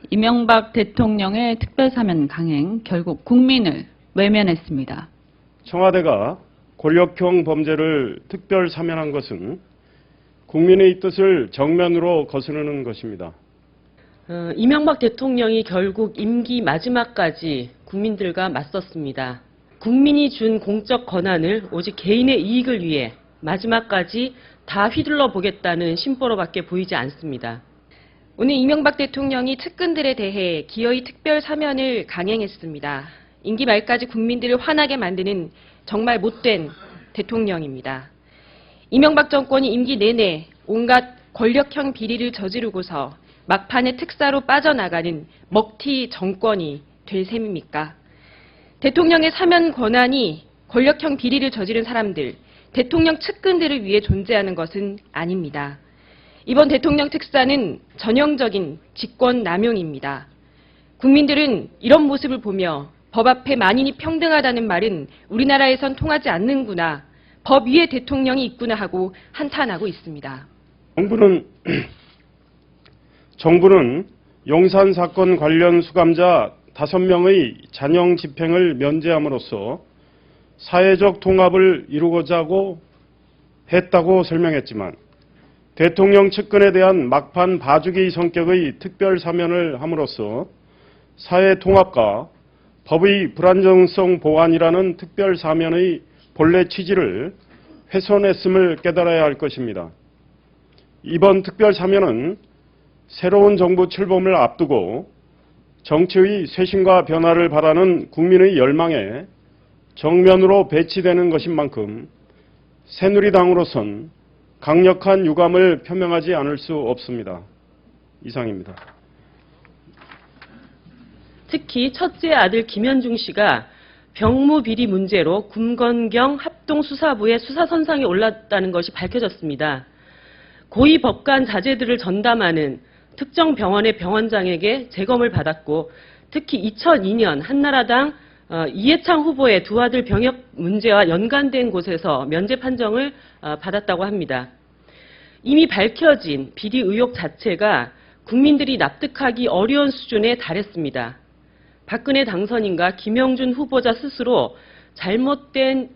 이명박 대통령의 특별사면 강행, 결국 국민을 외면했습니다. 청와대가 권력형 범죄를 특별사면한 것은 국민의 뜻을 정면으로 거스르는 것입니다. 이명박 대통령이 결국 임기 마지막까지 국민들과 맞섰습니다. 국민이 준 공적 권한을 오직 개인의 이익을 위해 마지막까지 다 휘둘러 보겠다는 심보로밖에 보이지 않습니다. 오늘 이명박 대통령이 측근들에 대해 기어이 특별 사면을 강행했습니다. 임기 말까지 국민들을 화나게 만드는 정말 못된 대통령입니다. 이명박 정권이 임기 내내 온갖 권력형 비리를 저지르고서 막판에 특사로 빠져나가는 먹튀 정권이 될 셈입니까? 대통령의 사면 권한이 권력형 비리를 저지른 사람들, 대통령 측근들을 위해 존재하는 것은 아닙니다. 이번 대통령 특사는 전형적인 직권 남용입니다. 국민들은 이런 모습을 보며 법 앞에 만인이 평등하다는 말은 우리나라에선 통하지 않는구나, 법 위에 대통령이 있구나 하고 한탄하고 있습니다. 정부는 용산 사건 관련 수감자 5명의 잔영 집행을 면제함으로써 사회적 통합을 이루고자 했다고 설명했지만 대통령 측근에 대한 막판 봐주기 성격의 특별 사면을 함으로써 사회 통합과 법의 불안정성 보완이라는 특별 사면의 본래 취지를 훼손했음을 깨달아야 할 것입니다. 이번 특별 사면은 새로운 정부 출범을 앞두고 정치의 쇄신과 변화를 바라는 국민의 열망에 정면으로 배치되는 것인 만큼 새누리당으로선 강력한 유감을 표명하지 않을 수 없습니다. 이상입니다. 특히 첫째 아들 김현중 씨가 병무비리 문제로 kum건경 합동수사부의 수사선상에 올랐다는 것이 밝혀졌습니다. 고위 법관 자제들을 전담하는 특정 병원의 병원장에게 재검을 받았고, 특히 2002년 한나라당 이해창 후보의 두 아들 병역 문제와 연관된 곳에서 면제 판정을 받았다고 합니다. 이미 밝혀진 비리 의혹 자체가 국민들이 납득하기 어려운 수준에 달했습니다. 박근혜 당선인과 김영준 후보자 스스로 잘못 깬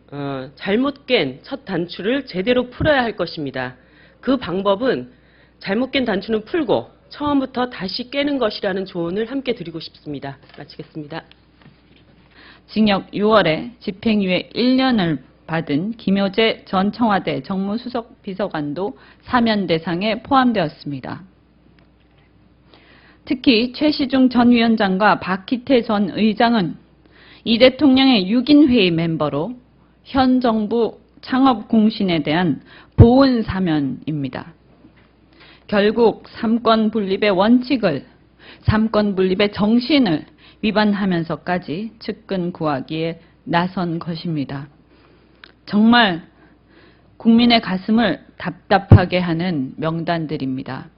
첫 단추를 제대로 풀어야 할 것입니다. 그 방법은 잘못 깬 단추는 풀고 처음부터 다시 깨는 것이라는 조언을 함께 드리고 싶습니다. 마치겠습니다. 징역 6월에 집행유예 1년을 받은 김효재 전 청와대 정무수석 비서관도 사면 대상에 포함되었습니다. 특히 최시중 전 위원장과 박희태 전 의장은 이 대통령의 6인 회의 멤버로 현 정부 창업 공신에 대한 보훈 사면입니다. 결국 삼권 분립의 원칙을, 삼권 분립의 정신을 위반하면서까지 측근 구하기에 나선 것입니다. 정말 국민의 가슴을 답답하게 하는 명단들입니다.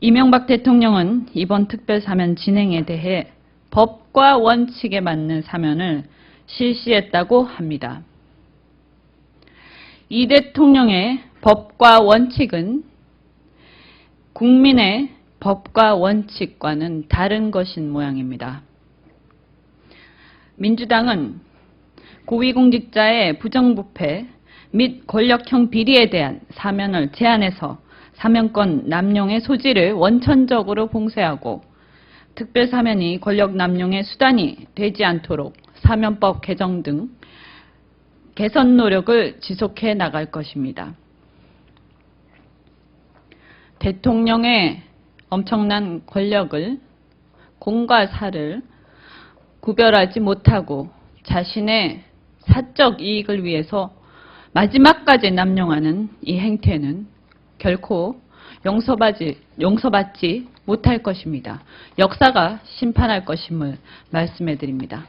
이명박 대통령은 이번 특별사면 진행에 대해 법과 원칙에 맞는 사면을 실시했다고 합니다. 이 대통령의 법과 원칙은 국민의 법과 원칙과는 다른 것인 모양입니다. 민주당은 고위공직자의 부정부패 및 권력형 비리에 대한 사면을 제한해서 사면권 남용의 소지를 원천적으로 봉쇄하고 특별사면이 권력 남용의 수단이 되지 않도록 사면법 개정 등 개선 노력을 지속해 나갈 것입니다. 대통령의 엄청난 권력을, 공과 사를 구별하지 못하고 자신의 사적 이익을 위해서 마지막까지 남용하는 이 행태는 결코 용서받지 못할 것입니다. 역사가 심판할 것임을 말씀해 드립니다.